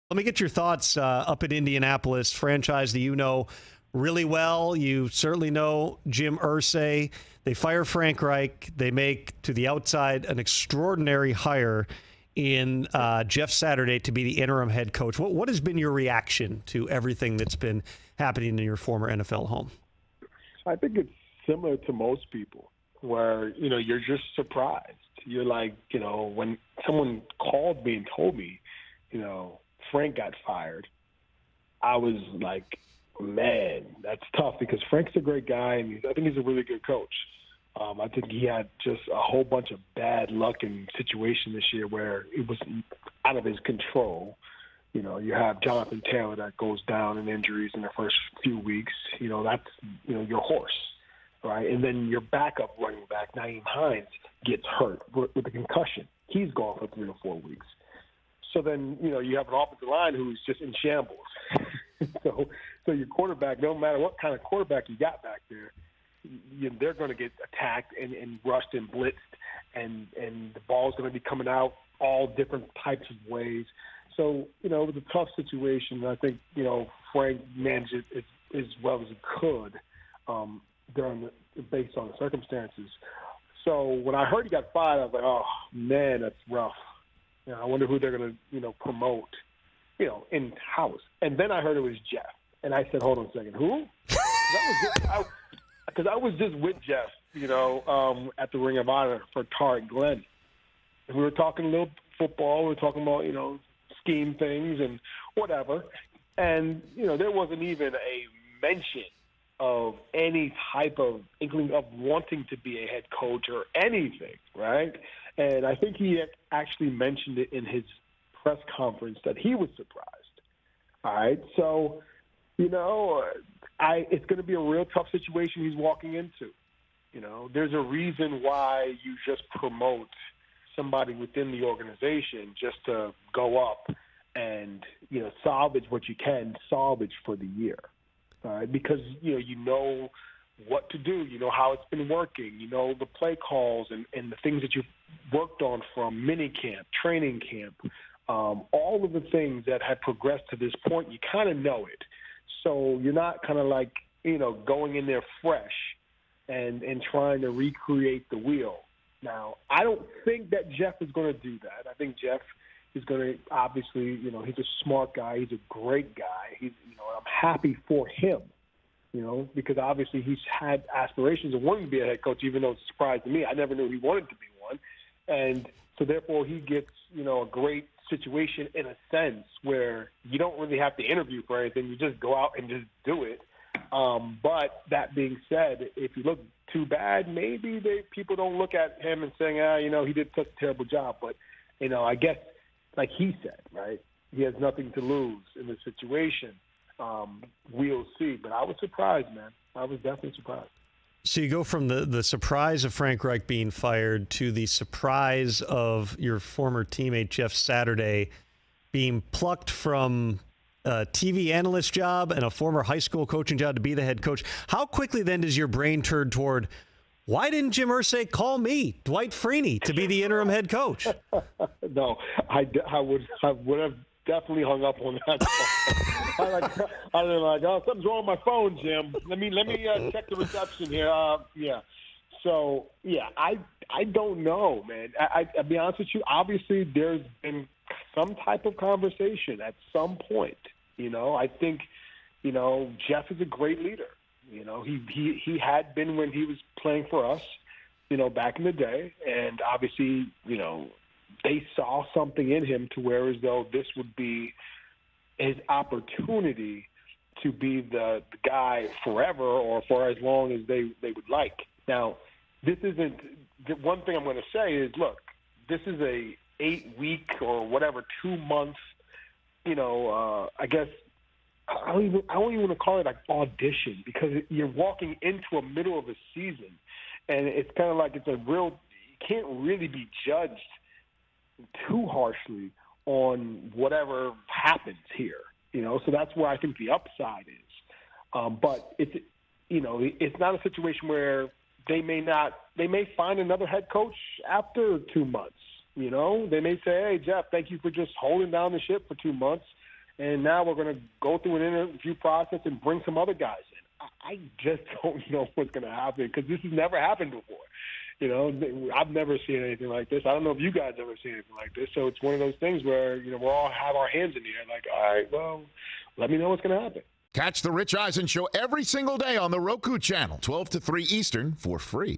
Let me get your thoughts up in Indianapolis, franchise that you know really well. You certainly know Jim Irsay. They fire Frank Reich. They make, to the outside, an extraordinary hire in Jeff Saturday to be the interim head coach. What has been your reaction to everything that's been happening in your former NFL home? I think it's similar to most people where, you're just surprised. You're like, when someone called me and told me, Frank got fired, I was like, man, that's tough because Frank's a great guy, and I think he's a really good coach. I think he had just a whole bunch of bad luck in situation this year where it was out of his control. You have Jonathan Taylor that goes down in injuries in the first few weeks. That's, your horse, right? And then your backup running back, Nyheim Hines, gets hurt with a concussion. He's gone for 3 or 4 weeks. So then, you have an offensive line who's just in shambles. so your quarterback, no matter what kind of quarterback you got back there, they're going to get attacked and rushed and blitzed, and the ball's going to be coming out all different types of ways. So, it was a tough situation. I think, Frank managed it as well as he could based on the circumstances. So when I heard he got fired, I was like, oh, man, that's rough. I wonder who they're going to, promote, in-house. And then I heard it was Jeff. And I said, hold on a second, who? Because I was just with Jeff, at the Ring of Honor for Tarek Glenn. And we were talking a little football. We were talking about, scheme things and whatever. And, there wasn't even a mention of any type of inkling of wanting to be a head coach or anything, right? And I think he actually mentioned it in his press conference that he was surprised. All right, so, it's going to be a real tough situation he's walking into. There's a reason why you just promote somebody within the organization just to go up and, salvage what you can salvage for the year. Because, you know what to do. You know how it's been working. You know the play calls and the things that you've worked on from mini camp, training camp, all of the things that have progressed to this point, you kind of know it. So you're not kind of like, going in there fresh and trying to recreate the wheel. Now, I don't think that Jeff is going to do that. I think Jeff is going to obviously, he's a smart guy. He's a great guy. I'm happy for him, because obviously he's had aspirations of wanting to be a head coach, even though it's a surprise to me. I never knew he wanted to be one. And so therefore he gets, a great situation in a sense where you don't really have to interview for anything. You just go out and just do it. But that being said, if you look too bad, maybe people don't look at him and saying, he did such a terrible job. But, I guess, like he said, right, he has nothing to lose in this situation. We'll see. But I was surprised, man. I was definitely surprised. So you go from the surprise of Frank Reich being fired to the surprise of your former teammate Jeff Saturday being plucked from a TV analyst job and a former high school coaching job to be the head coach. How quickly then does your brain turn toward, why didn't Jim Irsay call me, Dwight Freeney, to be the interim head coach? No, I would have definitely hung up on that. I was like, oh, something's wrong with my phone, Jim. Let me check the reception here. Yeah. So yeah, I don't know, man. I'll be honest with you. Obviously, there's been some type of conversation at some point. I think, Jeff is a great leader. He had been when he was playing for us, back in the day, and obviously, they saw something in him to where as though this would be his opportunity to be the guy forever or for as long as they would like. Now, this isn't – the one thing I'm going to say is, look, this is a 8-week or whatever, 2-month, I guess I don't even want to call it like audition because you're walking into a middle of a season. And it's kind of like it's a real – you can't really be judged too harshly on whatever happens here, so that's where I think the upside is. But it's not a situation where they may find another head coach after 2 months. They may say, hey, Jeff, thank you for just holding down the ship for 2 months. and now we're going to go through an interview process and bring some other guys in. I just don't know what's going to happen because this has never happened before. You know, I've never seen anything like this. I don't know if you guys ever seen anything like this. So it's one of those things where, you know, we all have our hands in the air like, all right, well, let me know what's going to happen. Catch the Rich Eisen Show every single day on the Roku channel, 12 to 3 Eastern, for free.